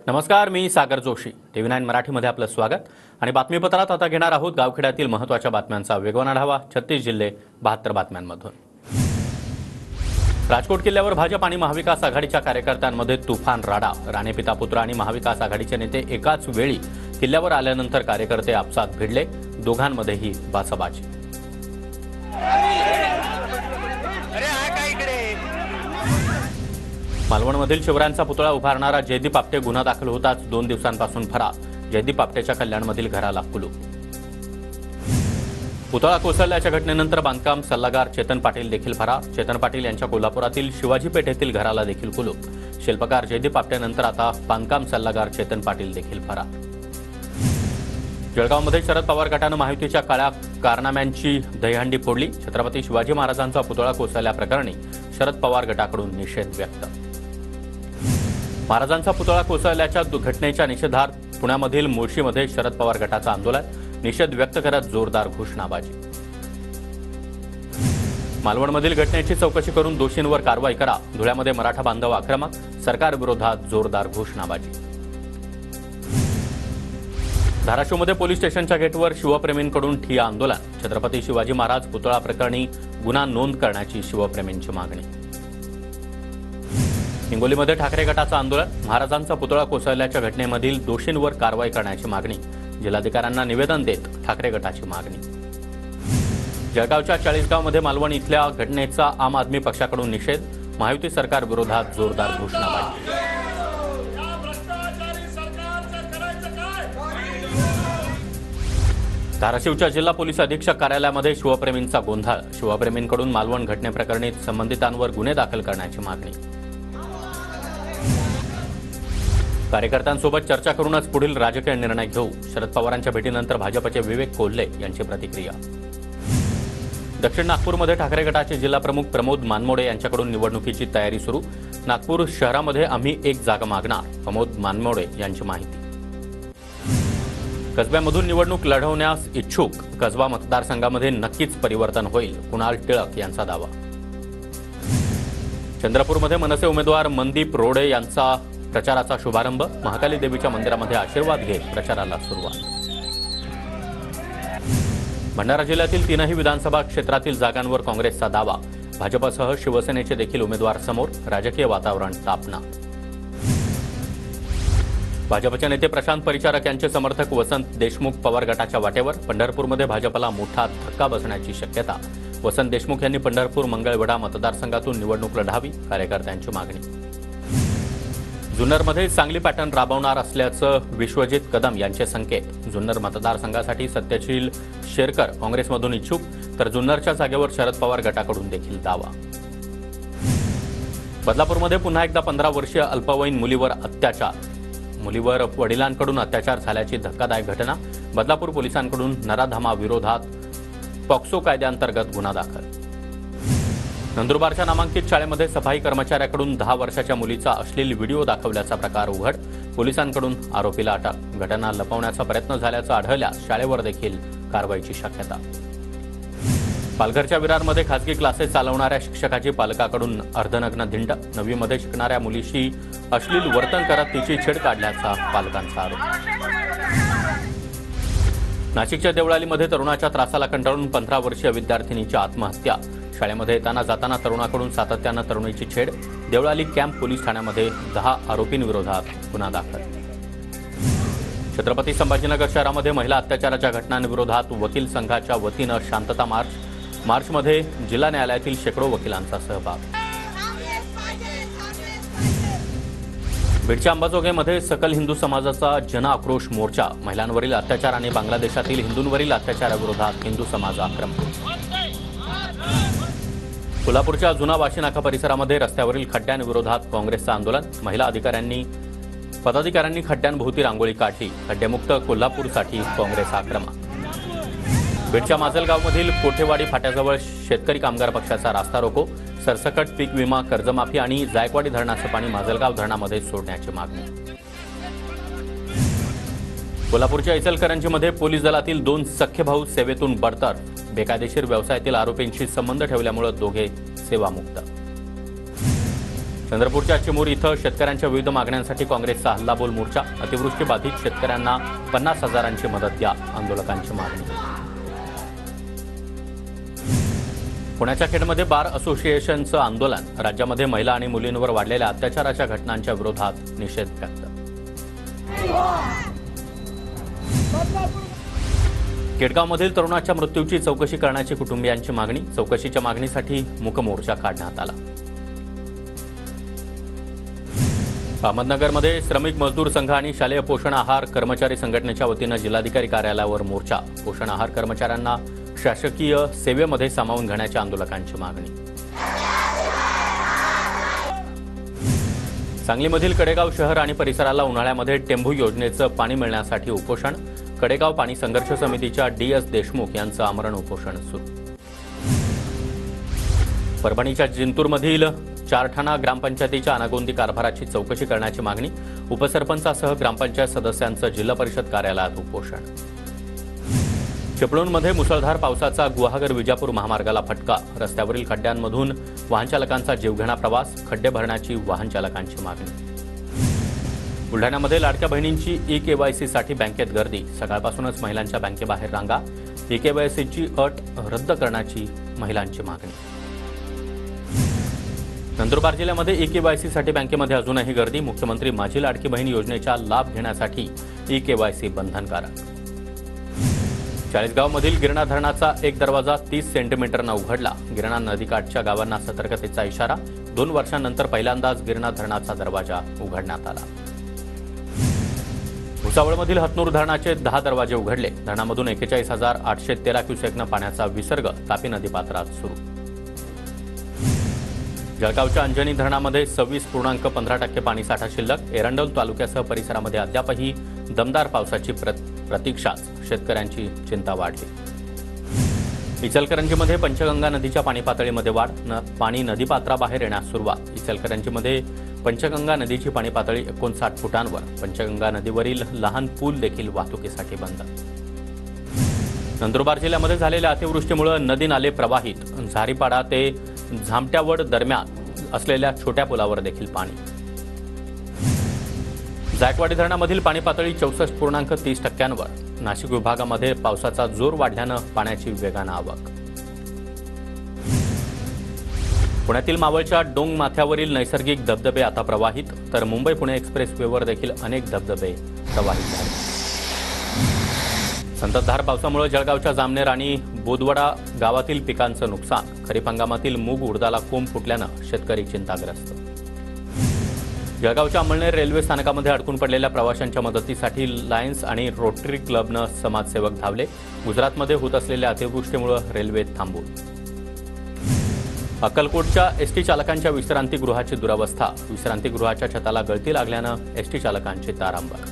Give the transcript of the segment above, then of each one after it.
नमस्कार, मी सागर जोशी. TV9 मराठीमध्ये आपलं स्वागत. आणि बातमीपत्रात आता घेणार आहोत गावखेड्यातील महत्त्वाच्या बातम्यांचा वेगवान आढावा. 36 जिल्हे 72 बातम्यांमधून. राजकोट किल्ल्यावर भाजप आणि महाविकास आघाडीच्या कार्यकर्त्यांमध्ये तुफान राडा. राणे पिता पुत्र आणि महाविकास आघाडीचे नेते एकाच वेळी किल्ल्यावर आल्यानंतर कार्यकर्ते आपसात भिडले. दोघांमध्येही बाचाबाची. मालवणमधील शिवरायांचा पुतळा उभारणारा जयदीप आपटे गुन्हा दाखल होताच 2 दिवसांपासून फरार. जयदीप आपटेच्या कल्याणमधील घराला कुलूप. पुतळा कोसळल्याच्या घटनेनंतर बांधकाम सल्लागार चेतन पाटील देखील फरार. चेतन पाटील यांच्या कोल्हापुरातील शिवाजी पेठ येथील घराला देखील कुलूप. शिल्पकार जयदीप आपटेनंतर आता बांधकाम सल्लागार चेतन पाटील देखील फरार. जळगावमध्ये शरद पवार गटानं महायुतीच्या काळ्या कारनाम्यांची दहीहंडी फोडली. छत्रपती शिवाजी महाराजांचा पुतळा कोसळल्याप्रकरणी शरद पवार गटाकडून निषेध व्यक्त. महाराजांचा पुतळा कोसळल्याच्या घटनेच्या निषेधार्थ पुण्यामधील मुळशीमध्ये शरद पवार गटाचं आंदोलन. निषेध व्यक्त करत जोरदार घोषणाबाजी. मालवणमधील घटनेची चौकशी करून दोषींवर कारवाई करा. धुळ्यामध्ये मराठा बांधव आक्रमक. सरकारविरोधात जोरदार घोषणाबाजी. धाराशिवमध्ये पोलीस स्टेशनच्या गेटवर शिवप्रेमींकडून ठिय्या आंदोलन. छत्रपती शिवाजी महाराज पुतळा प्रकरणी गुन्हा नोंद करण्याची शिवप्रेमींची मागणी. हिंगोलीमध्ये ठाकरे गटाचं आंदोलन. महाराजांचा पुतळा कोसळल्याच्या घटनेमधील दोषींवर कारवाई करण्याची मागणी. जिल्हाधिकाऱ्यांना निवेदन देत ठाकरे गटाची मागणी. जळगावच्या 40गावमध्ये मालवण इथल्या घटनेचा आम आदमी पक्षाकडून निषेध. महायुती सरकार विरोधात जोरदार घोषणाबाजी. धाराशिवच्या जिल्हा पोलीस अधीक्षक कार्यालयामध्ये शिवप्रेमींचा गोंधळ. शिवप्रेमींकडून मालवण घटनेप्रकरणी संबंधितांवर गुन्हे दाखल करण्याची मागणी. कार्यकर्त्यांसोबत चर्चा करूनच पुढील राजकीय निर्णय घेऊ. शरद पवारांच्या भेटीनंतर भाजपचे विवेक कोल्हे यांची प्रतिक्रिया. दक्षिण नागपूरमध्ये ठाकरे गटाचे जिल्हाप्रमुख प्रमोद मानमोडे यांच्याकडून निवडणुकीची तयारी सुरू. नागपूर शहरामध्ये आम्ही एक जागा मागणार. प्रमोद मानमोडे यांची माहिती. कसब्यामधून निवडणूक लढवण्यास इच्छुक. कसबा मतदारसंघामध्ये नक्कीच परिवर्तन होईल. कुणाल टिळक यांचा दावा. चंद्रपूरमध्ये मनसे उमेदवार मनदीप रोडे यांचा प्रचाराचा शुभारंभ. महाकाली देवीच्या मंदिरामध्ये आशीर्वाद घेत प्रचाराला सुरुवात. भंडारा जिल्ह्यातील 3ही विधानसभा क्षेत्रातील जागांवर काँग्रेसचा दावा. भाजपसह शिवसेनेचे देखील उमेदवार समोर. राजकीय वातावरण तापणार. भाजपचे नेते प्रशांत परिचारक यांचे समर्थक वसंत देशमुख पवार गटाच्या वाटेवर. पंढरपूरमध्ये भाजपला मोठा धक्का बसण्याची शक्यता. वसंत देशमुख यांनी पंढरपूर मंगळवेढा मतदारसंघातून निवडणूक लढावी. कार्यकर्त्यांची मागणी. जुन्नरमध्ये चांगली पॅटर्न राबवणार असल्याचं विश्वजित कदम यांचे संकेत. जुन्नर मतदारसंघासाठी सत्यशील शेरकर काँग्रेसमधून इच्छुक. तर जुन्नरच्या जागेवर शरद पवार गटाकडून देखील दावा. बदलापूरमध्ये पुन्हा एकदा 15 वर्षीय अल्पवयीन मुलीवर अत्याचार. मुलीवर वडिलांकडून अत्याचार झाल्याची धक्कादायक घटना. बदलापूर पोलिसांकडून नराधमा विरोधात पॉक्सो कायद्याअंतर्गत गुन्हा दाखल. नंदुरबारच्या नामांकित शाळेमध्ये सफाई कर्मचाऱ्याकडून 10 वर्षाच्या मुलीचा अश्लील व्हिडिओ दाखवल्याचा प्रकार उघड. पोलिसांकडून आरोपीला अटक. घटना लपवण्याचा प्रयत्न झाल्याचं आढळल्यास शाळेवर देखील कारवाईची शक्यता. पालघरच्या विरारमध्ये खासगी क्लासेस चालवणाऱ्या शिक्षकाची पालकाकडून अर्धनग्न धिंड. 9वीमध्ये शिकणाऱ्या मुलीशी अश्लील वर्तन करत तिची छेड काढल्याचा पालकांचा आरोप. नाशिकच्या देवळालीमध्ये तरुणाच्या त्रासाला कंटाळून 15 वर्षीय विद्यार्थिनीची आत्महत्या. शाळेमध्ये येताना जाताना तरुणाकडून सातत्यानं तरुणीची छेड. देवळाली कॅम्प पोलीस ठाण्यामध्ये 10 आरोपींविरोधात गुन्हा दाखल. छत्रपती संभाजीनगर शहरामध्ये महिला अत्याचाराच्या घटनांविरोधात वकील संघाच्या वतीनं शांतता मार्च. मार्चमध्ये जिल्हा न्यायालयातील शेकडो वकिलांचा सहभाग. बीडच्या अंबाजोगाईमध्ये सकल हिंदू समाजाचा जनआक्रोश मोर्चा. महिलांवरील अत्याचार आणि बांगलादेशातील हिंदूंवरील अत्याचाराविरोधात हिंदू समाज आक्रमक. कोल्हापूरच्या जुना वाशीनाका परिसरामध्ये रस्त्यावरील खड्ड्यांविरोधात काँग्रेसचं आंदोलन. महिला पदाधिकाऱ्यांनी खड्ड्यांभोवती रांगोळी काढली. खड्डेमुक्त कोल्हापूरसाठी काँग्रेस आक्रमक. बीडच्या माजलगावमधील कोठेवाडी फाट्याजवळ शेतकरी कामगार पक्षाचा रास्ता रोको. सरसकट पीक विमा, कर्जमाफी आणि जायकवाडी धरणाचं पाणी माजलगाव धरणामध्ये सोडण्याची मागणी. कोल्हापूरच्या इचलकरंजीमध्ये पोलीस दलातील 2 सख्खे भाऊ सेवेतून बडतर्फ. बेकायदेशीर व्यवसायातील आरोपींशी संबंध ठेवल्यामुळे दोघे सेवामुक्त. चंद्रपूरच्या चिमूर इथं शेतकऱ्यांच्या विविध मागण्यांसाठी काँग्रेसचा हल्लाबोल मोर्चा। अतिवृष्टी बाधित शेतकऱ्यांना 50,000ची मदत द्या, आंदोलकांची मागणी। पुण्याच्या खेडमध्ये बार असोसिएशनचं आंदोलन। राज्यामध्ये महिला आणि मुलींवर वाढलेल्या अत्याचाराच्या घटनांच्या विरोधात निषेध व्यक्त। केडगावमधील तरुणाच्या मृत्यूची चौकशी करण्याची कुटुंबियांची मागणी। चौकशीच्या मागणीसाठी मूक मोर्चा काढण्यात आला। अहमदनगरमध्ये श्रमिक मजदूर संघ आणि शालेय पोषण आहार कर्मचारी संघटनेच्या वतीनं जिल्हाधिकारी कार्यालयावर मोर्चा। पोषण आहार कर्मचाऱ्यांना शासकीय सेवेमध्ये सामावून घेण्याच्या आंदोलकांची मागणी। सांगलीमधील कडेगाव शहर आणि परिसराला उन्हाळ्यामध्ये टेंभू योजनेचं पाणी मिळण्यासाठी उपोषण। कडेगाव पाणी संघर्ष समितीच्या DS देशमुख यांचं आमरण उपोषण सुरू। परभणीच्या जिंतूरमधील चारठाणा ग्रामपंचायतीच्या अनागोंदी कारभाराची चौकशी करण्याची मागणी। उपसरपंचासह ग्रामपंचायत सदस्यांचं जिल्हा परिषद कार्यालयात उपोषण। चिपळूणमध्ये मुसळधार पावसाचा गुहागर विजापूर महामार्गाला फटका। रस्त्यावरील खड्ड्यांमधून वाहनचालकांचा जीवघेणा प्रवास। खड्डे भरण्याची वाहनचालकांची मागणी। बुलढाण्यामध्ये लाडक्या बहिणींची eKYCसाठी बँकेत गर्दी। सकाळपासूनच महिलांच्या बँकेबाहेर रांगा। eKYCची अट रद्द करण्याची महिलांची मागणी। नंदुरबार जिल्ह्यामध्ये eKYCसाठी बँकेमध्ये अजूनही गर्दी। मुख्यमंत्री माझी लाडकी बहीण योजनेचा लाभ घेण्यासाठी eKYC बंधनकारक। चाळीसगावमधील गिरणा धरणाचा एक दरवाजा 30 सेंटीमीटरनं उघडला। गिरणा नदीकाठच्या गावांना सतर्कतेचा इशारा। 2 वर्षांनंतर पहिल्यांदाच गिरणा धरणाचा दरवाजा उघडण्यात आला। भुसावळमधील हतनूर धरणाचे 10 दरवाजे उघडले। धरणामधून 41,813 क्युसेकनं पाण्याचा विसर्ग तापी नदीपात्रात सुरू। जळगावच्या अंजनी धरणामध्ये 26.15% पाणीसाठा शिल्लक। एरंडोल तालुक्यासह परिसरामध्ये अद्यापही दमदार पावसाची प्रतीक्षाच शेतकऱ्यांची चिंता वाढली। इचलकरंजीमध्ये पंचगंगा नदीच्या पाणी पातळीमध्ये वाढ। पाणी नदीपात्राबाहेर येण्यास सुरुवात। इचलकरंजीमध्ये पंचगंगा नदीची पाणी पातळी 59 फुटांवर। पंचगंगा नदीवरील लहान पूल देखील वाहतुकीसाठी बंद। नंदुरबार जिल्ह्यामध्ये झालेल्या अतिवृष्टीमुळे नदी नाले प्रवाहित। झारीपाडा ते झामट्यावड दरम्यान असलेल्या छोट्या पुलावर देखील पाणी। जायकवाडी धरणामधील पाणी पातळी 64.30%वर। नाशिक विभागामध्ये पावसाचा जोर वाढल्यानं पाण्याची वेगानं आवक। पुण्यातील मावळच्या डोंग माथ्यावरील नैसर्गिक धबधबे आता प्रवाहित, तर मुंबई पुणे एक्सप्रेसवेवर देखील अनेक धबधबे प्रवाहित झाले। संततधार पावसामुळे जळगावच्या जामनेर आणि बोदवडा गावातील पिकांचं नुकसान। खरीप हंगामातील मूग उडदाला कोंब फुटल्यानं शेतकरी चिंताग्रस्त। जळगावच्या अमळनेर रेल्वे स्थानकामध्ये अडकून पडलेल्या प्रवाशांच्या मदतीसाठी लायन्स आणि रोटरी क्लबनं समाजसेवक धावले। गुजरातमध्ये होत असलेल्या अतिवृष्टीमुळे रेल्वे थांबून। अक्कलकोटच्या एसटी चालकांच्या विश्रांतीगृहाची दुरावस्था। विश्रांतीगृहाच्या छताला गळती लागल्यानं एसटी चालकांची तारांबळ।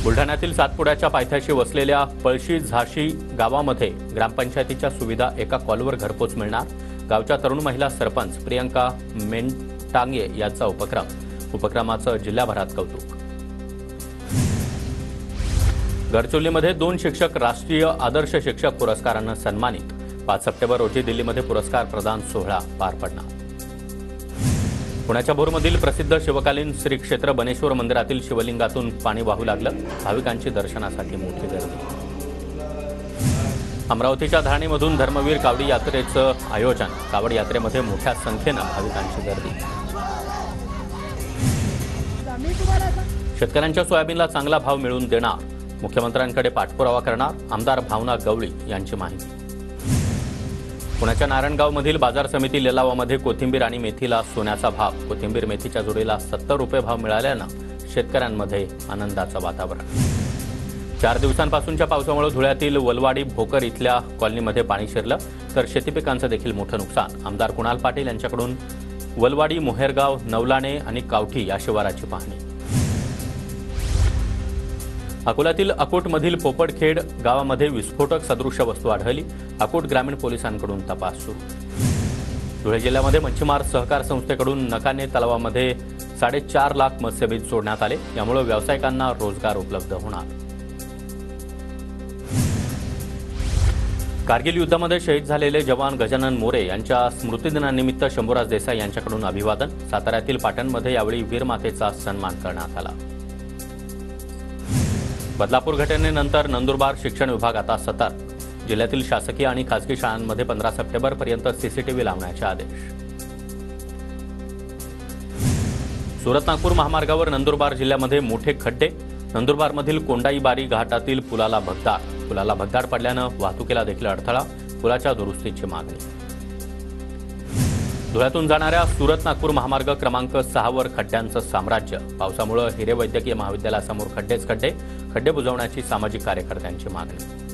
बुलढाण्यातील सातपुड्याच्या पायथ्याशी वसलेल्या पळशी झाशी गावामध्ये ग्रामपंचायतीच्या सुविधा एका कॉलवर घरपोच मिळणार। गावच्या तरुण महिला सरपंच प्रियंका मेंटांगे याचा उपक्रमाचं जिल्हाभरात कौतुक। गडचिरोलीमध्ये 2 शिक्षक राष्ट्रीय आदर्श शिक्षक पुरस्कारानं सन्मानित। 5 सप्टेंबर रोजी दिल्लीमध्ये पुरस्कार प्रदान सोहळा पार पडणार। पुण्याच्या भोरमधील प्रसिद्ध शिवकालीन श्री क्षेत्र बनेश्वर मंदिरातील शिवलिंगातून पाणी वाहू लागलं। भाविकांची दर्शनासाठी मोठी गर्दी। अमरावतीच्या धारणीमधून धर्मवीर कावडी यात्रेचं आयोजन। कावड यात्रेमध्ये मोठ्या संख्येनं भाविकांची गर्दी। शेतकऱ्यांच्या सोयाबीनला चांगला भाव मिळवून देणार, मुख्यमंत्र्यांकडे पाठपुरावा करणार, आमदार भावना गवळी यांची माहिती। पुण्याच्या नारायणगावमधील बाजार समिती लिलावामध्ये कोथिंबीर आणि मेथीला सोन्याचा भाव। कोथिंबीर मेथीच्या जोडीला 70 रुपये भाव मिळाल्यानं शेतकऱ्यांमध्ये आनंदाचं वातावरण। 4 दिवसांपासूनच्या पावसामुळे धुळ्यातील वलवाडी भोकर इथल्या कॉलनीमध्ये पाणी शिरलं, तर शेती पिकांचं देखील मोठं नुकसान। आमदार कुणाल पाटील यांच्याकडून वलवाडी, मोहेरगाव, नवलाणे आणि कावठी या शिवाराची पाहणी। अकोल्यातील अकोटमधील पोपटखेड गावामध्ये विस्फोटक सदृश वस्तू आढळली। अकोट ग्रामीण पोलिसांकडून तपास सुरू। धुळे जिल्ह्यामध्ये मच्छीमार सहकार संस्थेकडून नकाने तलावामध्ये 4.5 लाख मत्स्यबीज सोडण्यात आले। यामुळे व्यावसायिकांना रोजगार उपलब्ध होणार। कारगिल युद्धामध्ये शहीद झालेले जवान गजानन मोरे यांच्या स्मृतिदिनानिमित्त शंभूराज देसाई यांच्याकडून अभिवादन. साताऱ्यातील पाटणमध्ये यावेळी वीरमातेचा सन्मान करण्यात आला. बदलापूर घटनेनंतर नंदुरबार शिक्षण विभाग आता सतर्क. जिल्ह्यातील शासकीय आणि खासगी शाळांमध्ये 15 सप्टेंबरपर्यंत सीसीटीव्ही लावण्याचे आदेश. सुरत नागपूर महामार्गावर नंदुरबार जिल्ह्यामध्ये मोठे खड्डे. नंदुरबारमधील कोंडाईबारी घाटातील पुलाला भगदाड पडल्यानं वाहतुकीला देखील अडथळा. पुलाच्या दुरुस्तीची मागणी. धुळ्यातून जाणाऱ्या सुरत नागपूर महामार्ग क्रमांक 6 वर खड्ड्यांचं साम्राज्य. पावसामुळे हिरे वैद्यकीय महाविद्यालयासमोर खड्डे. खड्डे बुजवण्याची सामाजिक कार्यकर्त्यांची मागणी.